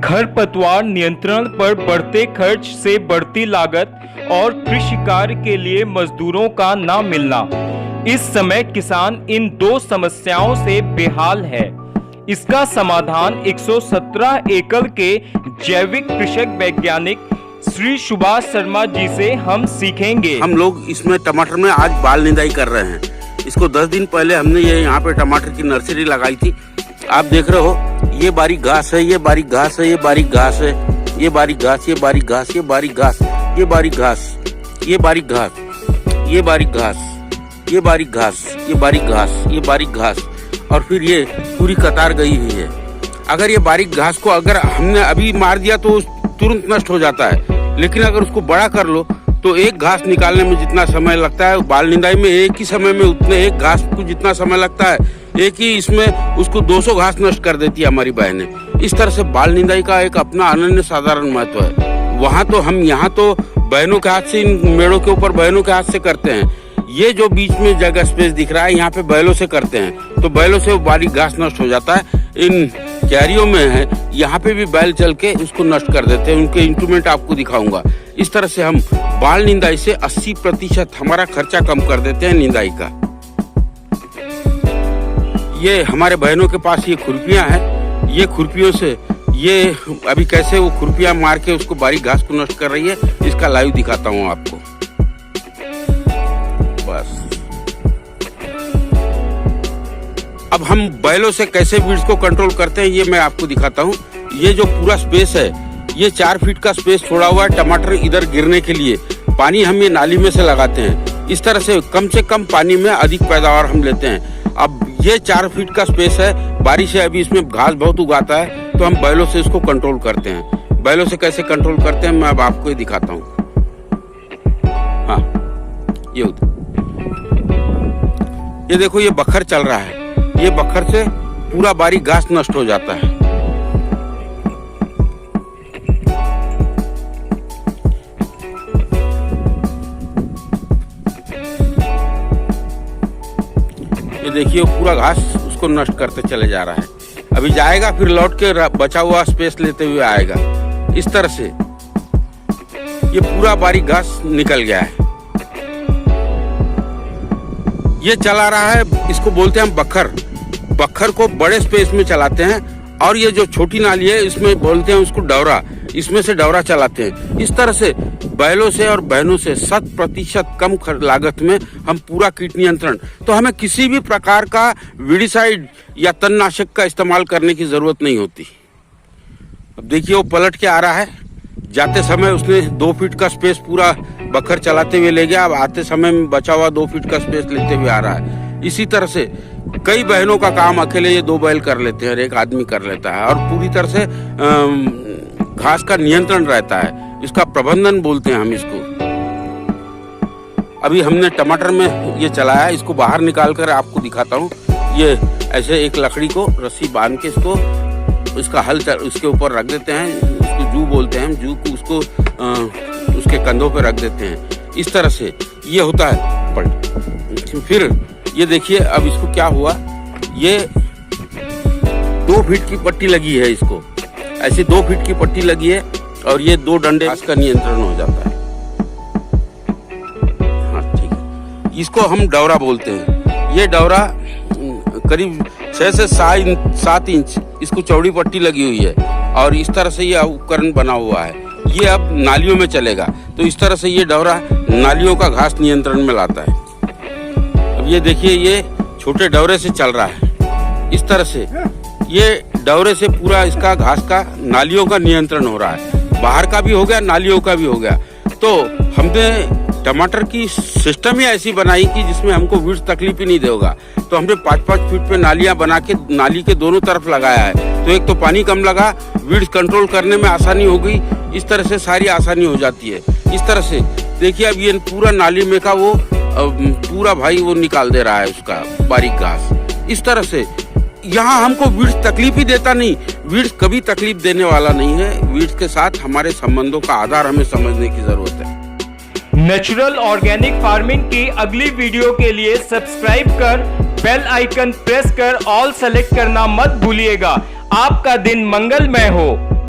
खरपतवार नियंत्रण पर बढ़ते खर्च से बढ़ती लागत और कृषि कार्य के लिए मजदूरों का ना मिलना। इस समय किसान इन दो समस्याओं से बेहाल है। इसका समाधान 117 एकड़ के जैविक कृषक वैज्ञानिक श्री सुभाष शर्मा जी से हम सीखेंगे। हम लोग इसमें टमाटर में आज बाल निंदाई कर रहे हैं। इसको 10 दिन पहले हमने ये यहाँ पे टमाटर की नर्सरी लगाई थी। आप देख रहे हो, ये बारीक घास है, ये बारीक घास है, ये बारीक घास है, ये बारीक घास, ये बारीक घास, ये बारीक घास, ये बारीक घास, ये बारीक घास, ये बारीक घास, ये बारीक घास, ये बारीक घास, ये बारीक घास, और फिर ये पूरी कतार गई हुई है। अगर ये बारीक घास को अगर हमने अभी मार दिया तो तुरंत नष्ट हो जाता है, लेकिन अगर उसको बड़ा कर लो तो एक घास निकालने में जितना समय लगता है, बाल निंदाई में एक ही समय में उतने एक घास को जितना समय लगता है, एक ही इसमें उसको 200 घास नष्ट कर देती है हमारी बहनें। इस तरह से बाल निंदाई का एक अपना अनन्य साधारण महत्व है। वहाँ तो हम यहाँ तो बहनों के हाथ से, इन मेड़ों के ऊपर बहनों के हाथ से करते हैं। ये जो बीच में जगह स्पेस दिख रहा है, यहाँ पे बैलों से करते हैं, तो बैलों से वो बारीक घास नष्ट हो जाता है। इन क्यारियों में है, यहाँ पे भी बैल चल के उसको नष्ट कर देते हैं। उनके इंस्ट्रूमेंट आपको दिखाऊंगा। इस तरह से हम बाल निंदाई से 80% हमारा खर्चा कम कर देते हैं निंदाई का। ये हमारे बहनों के पास ये खुरपियां हैं। ये खुरपियों से ये अभी कैसे वो खुरपियां मार के उसको बारीक घास को नष्ट कर रही है, इसका लाइव दिखाता हूँ आपको। बस अब हम बैलों से कैसे वीड्स को कंट्रोल करते हैं ये मैं आपको दिखाता हूँ। ये जो पूरा स्पेस है, ये 4 फीट का स्पेस छोड़ा हुआ है टमाटर इधर गिरने के लिए। पानी हम ये नाली में से लगाते हैं। इस तरह से कम पानी में अधिक पैदावार हम लेते हैं। अब ये 4 फीट का स्पेस है, बारिश है, अभी इसमें घास बहुत उगाता है, तो हम बैलों से इसको कंट्रोल करते हैं। बैलों से कैसे कंट्रोल करते हैं मैं अब आपको ये दिखाता हूँ। हाँ, ये देखो, ये बखर चल रहा है। ये बखर से पूरा बारीक घास नष्ट हो जाता है। ये देखिए, पूरा घास उसको नष्ट करते चले जा रहा है। अभी जाएगा, फिर लौट के बचा हुआ स्पेस लेते हुए आएगा। इस तरह से ये पूरा बारीक घास निकल गया है। ये चला रहा है, इसको बोलते हैं हम बखर। बखर को बड़े स्पेस में चलाते हैं, और ये जो छोटी नाली है इसमें बोलते हैं उसको डवरा। इसमें से डवरा चलाते हैं। इस तरह से बैलों से और बहनों से 100% कम लागत में हम पूरा कीट नियंत्रण, तो हमें किसी भी प्रकार का वीडिसाइड या तणनाशक का इस्तेमाल करने की जरूरत नहीं होती। अब देखिए, वो पलट के आ रहा है। जाते समय उसने 2 फीट का स्पेस पूरा बखर चलाते हुए ले गया। अब आते समय में बचा हुआ 2 फीट का स्पेस लेते हुए आ रहा है। इसी तरह से कई बहनों का काम अकेले ये 2 बैल कर लेते हैं और एक आदमी कर लेता है, और पूरी तरह से घास का नियंत्रण रहता है। इसका प्रबंधन बोलते हैं हम इसको। अभी हमने टमाटर में ये चलाया, इसको बाहर निकाल कर आपको दिखाता हूँ। ये ऐसे एक लकड़ी को रस्सी बांध के इसका हल उसके ऊपर रख देते हैं। उसको जू बोलते हैं हम। जू को उसको उसके कंधों पे रख देते हैं। इस तरह से ये होता है पलट। फिर ये देखिए, अब इसको क्या हुआ, ये 2 फीट की पट्टी लगी है। इसको ऐसी 2 फीट की पट्टी लगी है, और ये 2 डंडे, घास का नियंत्रण हो जाता है। हाँ, ठीक है। इसको हम डवरा बोलते हैं। ये डवरा करीब 6 से 7 इंच इसको चौड़ी पट्टी लगी हुई है, और इस तरह से ये उपकरण बना हुआ है। ये अब नालियों में चलेगा, तो इस तरह से ये डवरा नालियों का घास नियंत्रण में लाता है। अब ये देखिए, ये छोटे डवरे से चल रहा है। इस तरह से ये डवरे से पूरा इसका घास का नालियों का नियंत्रण हो रहा है। बाहर का भी हो गया, नालियों का भी हो गया। तो हमने टमाटर की सिस्टम ही ऐसी बनाई कि जिसमें हमको वीड्स तकलीफ ही नहीं देगा। तो हमने 5-5 फीट पे नालियां बना के नाली के दोनों तरफ लगाया है। तो एक तो पानी कम लगा, वीड्स कंट्रोल करने में आसानी हो गई। इस तरह से सारी आसानी हो जाती है। इस तरह से देखिए, अब ये पूरा नाली में का वो पूरा भाई वो निकाल दे रहा है उसका बारीक घास। इस तरह से यहाँ हमको वीड्स तकलीफ ही देता नहीं। वीड्स कभी तकलीफ देने वाला नहीं है। वीड्स के साथ हमारे संबंधों का आधार हमें समझने की जरूरत है। नेचुरल ऑर्गेनिक फार्मिंग की अगली वीडियो के लिए सब्सक्राइब कर बेल आइकन प्रेस कर ऑल सेलेक्ट करना मत भूलिएगा। आपका दिन मंगलमय हो।